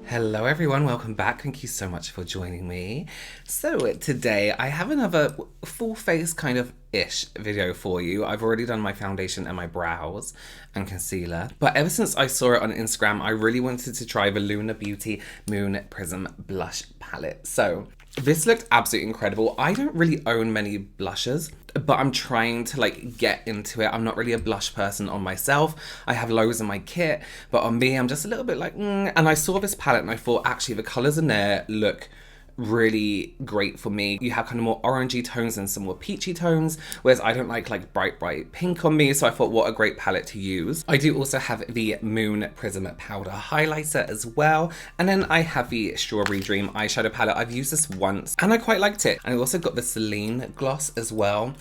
Hello everyone, welcome back. Thank you so much for joining me. So today I have another full face kind of ish video for you. I've already done my foundation and my brows and concealer, but ever since I saw it on Instagram, I really wanted to try the Lunar Beauty Moon Prism Blush Palette. So this looked absolutely incredible. I don't really own many blushes, but I'm trying to like get into it. I'm not really a blush person on myself. I have loads in my kit, but on me, I'm just a little bit like, And I saw this palette and I thought, actually, the colors in there look really great for me. You have kind of more orangey tones and some more peachy tones, whereas I don't like bright pink on me, so I thought what a great palette to use. I do also have the Moon Prism Powder Highlighter as well, and then I have the Strawberry Dream Eyeshadow Palette. I've used this once and I quite liked it, and I also got the SELENE gloss as well,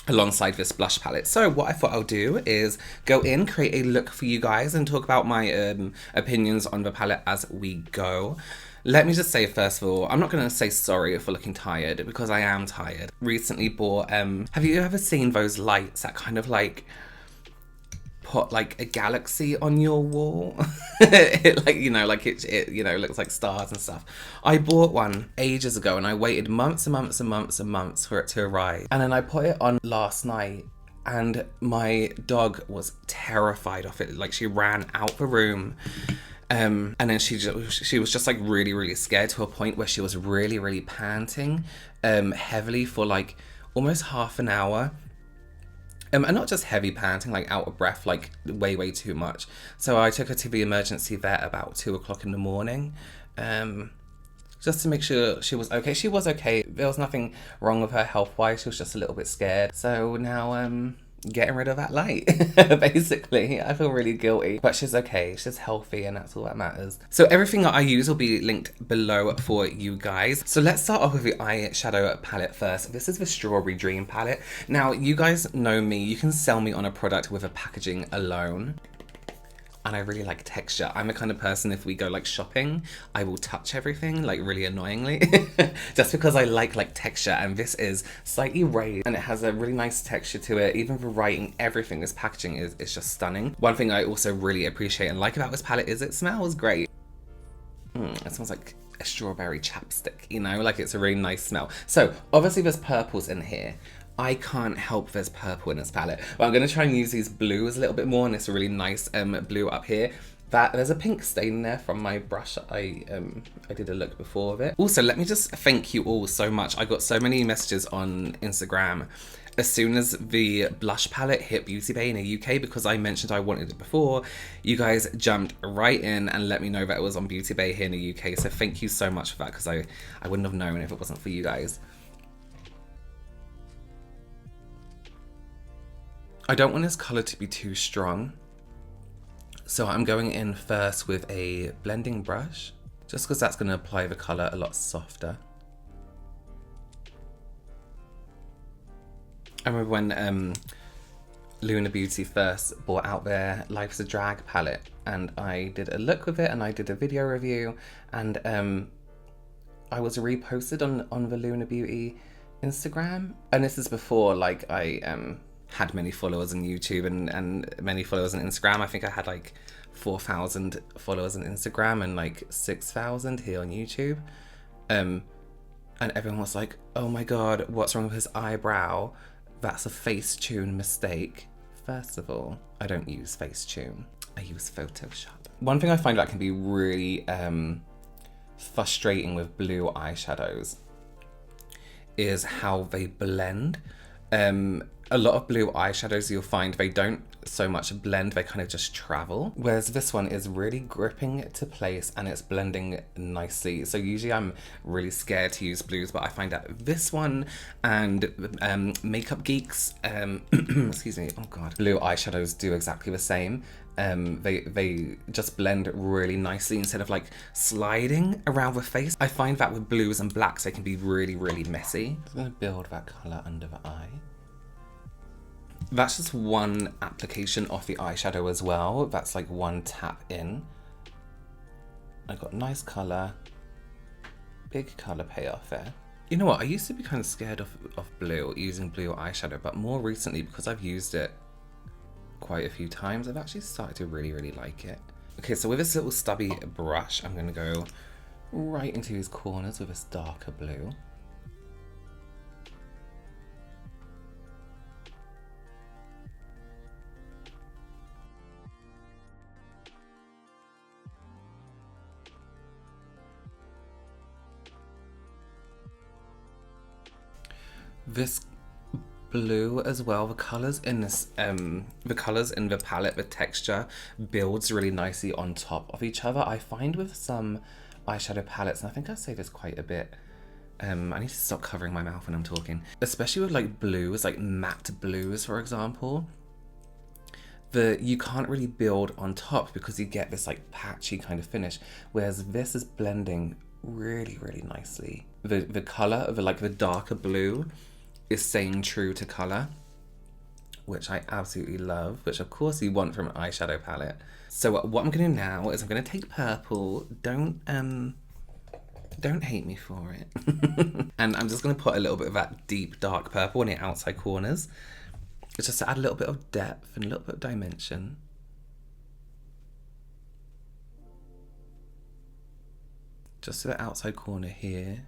alongside this blush palette. So what I thought I'll do is go in, create a look for you guys, and talk about my opinions on the palette as we go. Let me just say, first of all, I'm not going to say sorry for looking tired, because I am tired. Recently bought, have you ever seen those lights that kind of like put like a galaxy on your wall? It looks like stars and stuff. I bought one ages ago and I waited months and months and months and months for it to arrive. And then I put it on last night and my dog was terrified of it. Like, she ran out the room. And then she was just like really scared, to a point where she was really panting heavily for like almost half an hour. And not just heavy panting, like out of breath, like way too much. So I took her to the emergency vet about 2 o'clock in the morning, just to make sure she was okay. She was okay. There was nothing wrong with her health-wise. She was just a little bit scared. So now getting rid of that light, basically. I feel really guilty, but she's okay. She's healthy, and that's all that matters. So everything that I use will be linked below for you guys. So let's start off with the eyeshadow palette first. This is the Strawberry Dream palette. Now, you guys know me. You can sell me on a product with a packaging alone. And I really like texture. I'm the kind of person, if we go like shopping, I will touch everything like really annoyingly just because I like texture, and this is slightly raised and it has a really nice texture to it. Even the writing, everything, this packaging is just stunning. One thing I also really appreciate and like about this palette is it smells great. It smells like a strawberry chapstick, you know, like it's a really nice smell. So obviously there's purples in here. I can't help there's purple in this palette, but I'm going to try and use these blues a little bit more, and it's a really nice blue up here. There's a pink stain there from my brush. I did a look before of it. Also, let me just thank you all so much. I got so many messages on Instagram as soon as the blush palette hit Beauty Bay in the UK, because I mentioned I wanted it before. You guys jumped right in and let me know that it was on Beauty Bay here in the UK, so thank you so much for that, because I wouldn't have known if it wasn't for you guys. I don't want this colour to be too strong, so I'm going in first with a blending brush, just because that's going to apply the colour a lot softer. I remember when Lunar Beauty first brought out their Life's a Drag palette, and I did a look with it and I did a video review, and I was reposted on the Lunar Beauty Instagram, and this is before like I had many followers on YouTube and many followers on Instagram. I think I had like 4,000 followers on Instagram and like 6,000 here on YouTube. And everyone was like, oh my god, what's wrong with his eyebrow? That's a Facetune mistake. First of all, I don't use Facetune. I use Photoshop. One thing I find that can be really frustrating with blue eyeshadows is how they blend. A lot of blue eyeshadows, you'll find they don't so much blend, they kind of just travel. Whereas this one is really gripping to place and it's blending nicely. So usually I'm really scared to use blues, but I find that this one and Makeup Geek's, excuse me, oh god, blue eyeshadows do exactly the same. They just blend really nicely instead of like sliding around the face. I find that with blues and blacks, they can be really messy. I'm gonna build that colour under the eye. That's just one application of the eyeshadow as well. That's like one tap in. I got nice colour, big colour payoff there. You know what, I used to be kind of scared of blue, using blue eyeshadow, but more recently, because I've used it quite a few times, I've actually started to really like it. Okay, so with this little stubby brush, I'm going to go right into these corners with this darker blue. This blue as well, the colours in this, the colours in the palette, the texture builds really nicely on top of each other. I find with some eyeshadow palettes, and I think I say this quite a bit, I need to stop covering my mouth when I'm talking, especially with like blues, like matte blues for example, you can't really build on top because you get this like patchy kind of finish, whereas this is blending really, really nicely. The colour of the darker blue is staying true to colour, which I absolutely love, which of course you want from an eyeshadow palette. So what I'm gonna do now is I'm gonna take purple, don't hate me for it. And I'm just gonna put a little bit of that deep dark purple on the outside corners. It's just to add a little bit of depth and a little bit of dimension. Just to the outside corner here.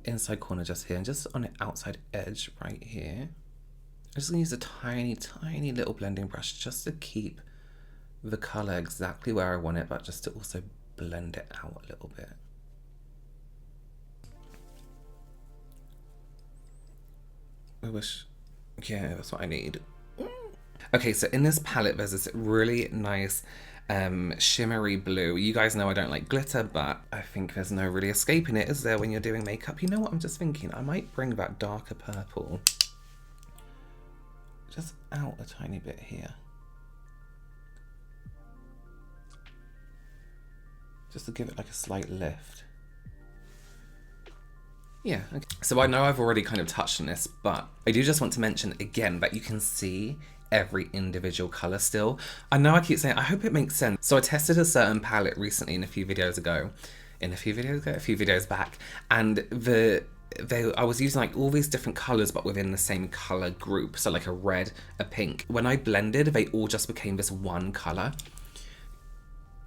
Inside corner just here, and just on the outside edge right here. I'm just gonna use a tiny, tiny little blending brush just to keep the color exactly where I want it, but just to also blend it out a little bit. I wish, yeah, that's what I need. Okay, so in this palette, there's this really nice shimmery blue. You guys know I don't like glitter, but I think there's no really escaping it, is there, when you're doing makeup? You know what I'm just thinking? I might bring that darker purple just out a tiny bit here. Just to give it like a slight lift. Yeah, okay. So I know I've already kind of touched on this, but I do just want to mention again that you can see every individual color still. I know I keep saying, I hope it makes sense. So I tested a certain palette recently a few videos back, and I was using like all these different colors but within the same color group, so like a red, a pink. When I blended, they all just became this one color.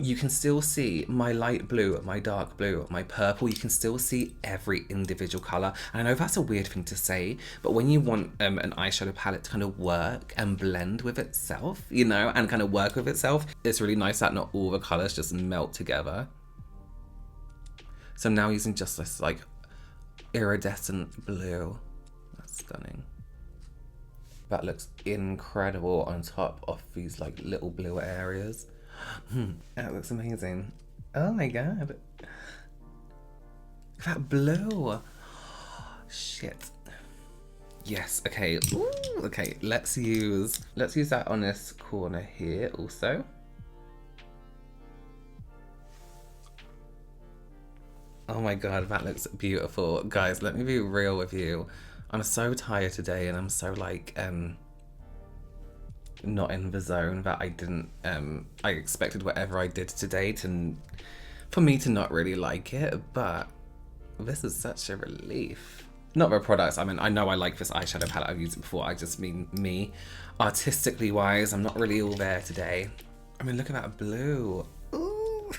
You can still see my light blue, my dark blue, my purple. You can still see every individual color. And I know that's a weird thing to say, but when you want an eyeshadow palette to kind of work and blend with itself, you know, and kind of work with itself, it's really nice that not all the colors just melt together. So I'm now using just this like iridescent blue. That's stunning. That looks incredible on top of these like little blue areas. That looks amazing. Oh my god. That blue. Shit. Yes, okay. Ooh, okay, let's use that on this corner here also. Oh my god, that looks beautiful. Guys, let me be real with you. I'm so tired today and I'm so like not in the zone that I didn't I expected whatever I did today for me to not really like it, but this is such a relief. Not the products, I mean, I know I like this eyeshadow palette, I've used it before, I just mean me. Artistically wise, I'm not really all there today. I mean, look at that blue. Ooh.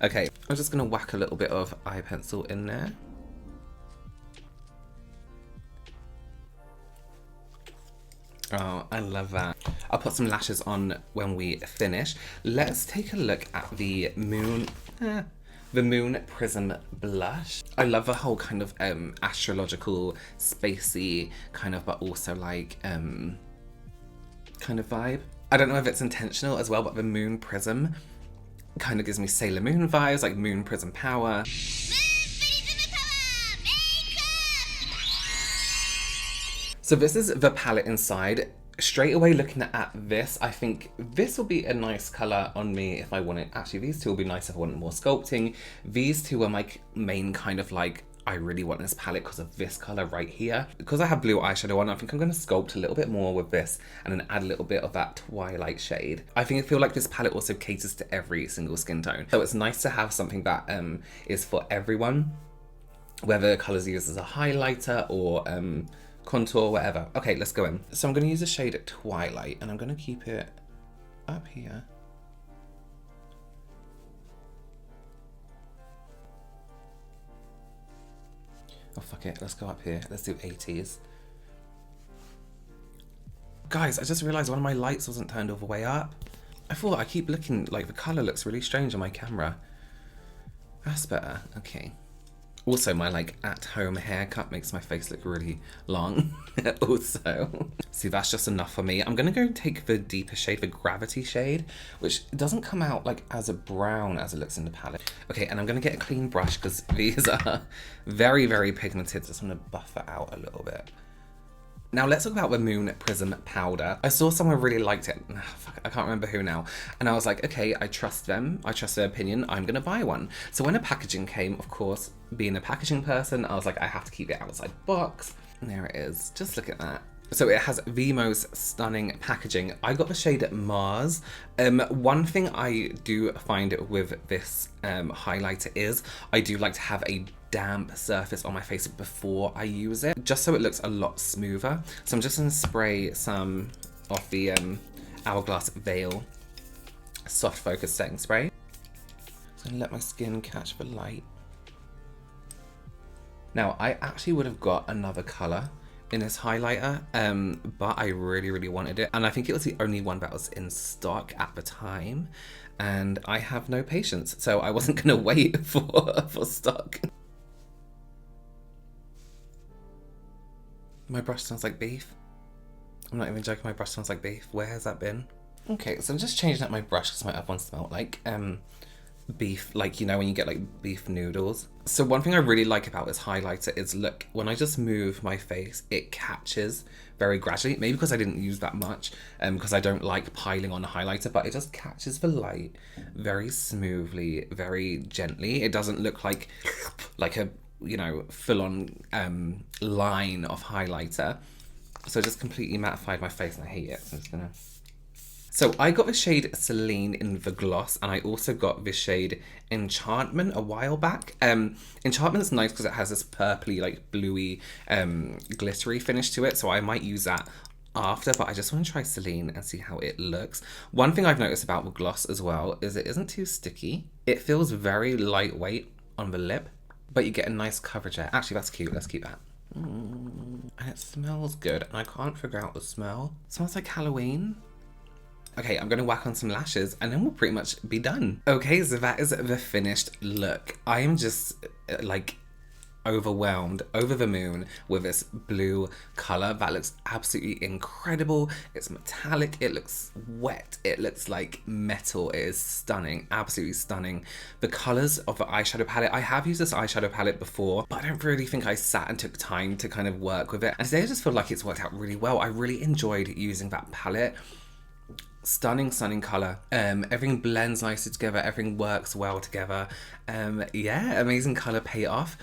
Okay, I'm just gonna whack a little bit of eye pencil in there. Oh, I love that. I'll put some lashes on when we finish. Let's take a look at the Moon Prism Blush. I love the whole kind of astrological, spacey kind of, but also like kind of vibe. I don't know if it's intentional as well, but the Moon Prism kind of gives me Sailor Moon vibes, like Moon Prism Power. So this is the palette inside. Straight away looking at this, I think this will be a nice colour on me if I want it. Actually, these two will be nice if I want more sculpting. These two are my main kind of like, I really want this palette because of this colour right here. Because I have blue eyeshadow on, I think I'm going to sculpt a little bit more with this and then add a little bit of that twilight shade. I feel like this palette also caters to every single skin tone. So it's nice to have something that is for everyone, whether the colours used as a highlighter or contour, whatever. Okay, let's go in. So I'm going to use the shade Twilight and I'm going to keep it up here. Oh, fuck it. Let's go up here. Let's do 80s. Guys, I just realised one of my lights wasn't turned all the way up. I keep looking, like, the colour looks really strange on my camera. That's better. Okay. Also, my, like, at-home haircut makes my face look really long. Also. See, that's just enough for me. I'm going to go take the deeper shade, the Gravity shade, which doesn't come out, like, as a brown as it looks in the palette. Okay, and I'm going to get a clean brush because these are very, very pigmented. So I'm going to buff that out a little bit. Now let's talk about the Moon Prism powder. I saw someone really liked it. Fuck, I can't remember who now. And I was like, okay, I trust them. I trust their opinion. I'm gonna buy one. So when the packaging came, of course, being a packaging person, I was like, I have to keep it outside box. And there it is. Just look at that. So it has the most stunning packaging. I got the shade Mars. One thing I do find with this highlighter is I do like to have a damp surface on my face before I use it, just so it looks a lot smoother. So I'm just gonna spray some of the Hourglass Veil Soft Focus Setting Spray. So I'm gonna let my skin catch the light. Now I actually would have got another color in this highlighter, but I really, really wanted it. And I think it was the only one that was in stock at the time. And I have no patience, so I wasn't gonna wait for stock. My brush smells like beef. I'm not even joking, my brush smells like beef. Where has that been? Okay, so I'm just changing up my brush because my other one smelled like beef, like, you know, when you get like beef noodles. So one thing I really like about this highlighter is, look, when I just move my face, it catches very gradually. Maybe because I didn't use that much, because I don't like piling on a highlighter, but it just catches the light very smoothly, very gently. It doesn't look like a, you know, full-on line of highlighter. So it just completely mattified my face and I hate it. So I'm just gonna... So I got the shade Selene in the gloss, and I also got the shade Enchantment a while back. Enchantment's nice because it has this purpley, like bluey, glittery finish to it, so I might use that after, but I just want to try Selene and see how it looks. One thing I've noticed about the gloss as well is it isn't too sticky. It feels very lightweight on the lip, but you get a nice coverage there. Actually, that's cute. Let's keep that. And it smells good, and I can't figure out the smell. It smells like Halloween. Okay, I'm gonna whack on some lashes and then we'll pretty much be done. Okay, so that is the finished look. I am just like overwhelmed, over the moon with this blue color that looks absolutely incredible. It's metallic, it looks wet, it looks like metal. It is stunning, absolutely stunning. The colors of the eyeshadow palette, I have used this eyeshadow palette before, but I don't really think I sat and took time to kind of work with it. And today I just feel like it's worked out really well. I really enjoyed using that palette. Stunning, stunning color. Everything blends nicely together, everything works well together. Yeah, amazing color payoff.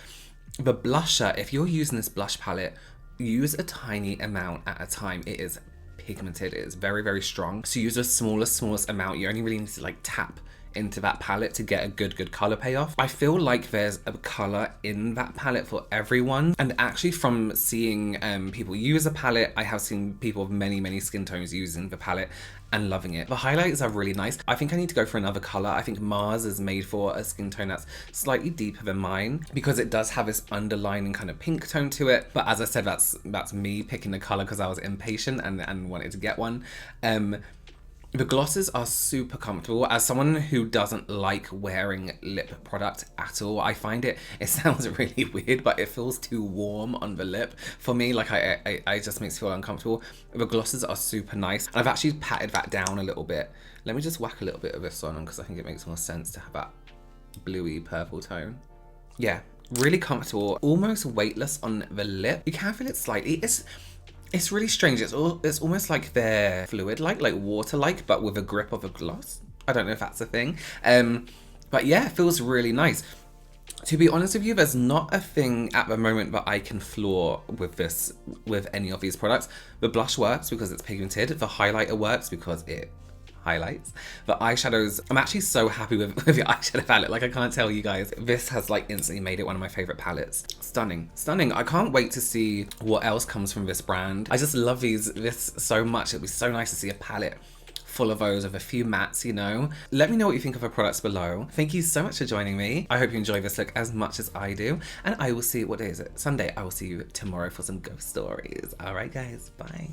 The blusher, if you're using this blush palette, use a tiny amount at a time. It is pigmented, it is very, very strong. So use the smallest amount. You only really need to like tap into that palette to get a good color payoff. I feel like there's a color in that palette for everyone, and actually from seeing people use a palette, I have seen people of many skin tones using the palette and loving it. The highlights are really nice. I think I need to go for another color. I think Mars is made for a skin tone that's slightly deeper than mine because it does have this underlining kind of pink tone to it. But as I said, that's me picking the color because I was impatient and wanted to get one. The glosses are super comfortable. As someone who doesn't like wearing lip product at all, I find it sounds really weird, but it feels too warm on the lip for me. Like I just makes me feel uncomfortable. The glosses are super nice. I've actually patted that down a little bit. Let me just whack a little bit of this on because I think it makes more sense to have that bluey purple tone. Yeah, really comfortable, almost weightless on the lip. You can feel it slightly. It's really strange. It's almost like they're fluid-like, like water-like, but with a grip of a gloss. I don't know if that's a thing. But yeah, it feels really nice. To be honest with you, there's not a thing at the moment that I can flaw with any of these products. The blush works because it's pigmented. The highlighter works because it highlights. The eyeshadows, I'm actually so happy with the eyeshadow palette. Like, I can't tell you guys. This has like instantly made it one of my favorite palettes. Stunning, stunning. I can't wait to see what else comes from this brand. I just love this so much. It'd be so nice to see a palette full of those with a few mattes, you know. Let me know what you think of her products below. Thank you so much for joining me. I hope you enjoy this look as much as I do. And I will see you, what day is it? Sunday. I will see you tomorrow for some ghost stories. All right, guys. Bye.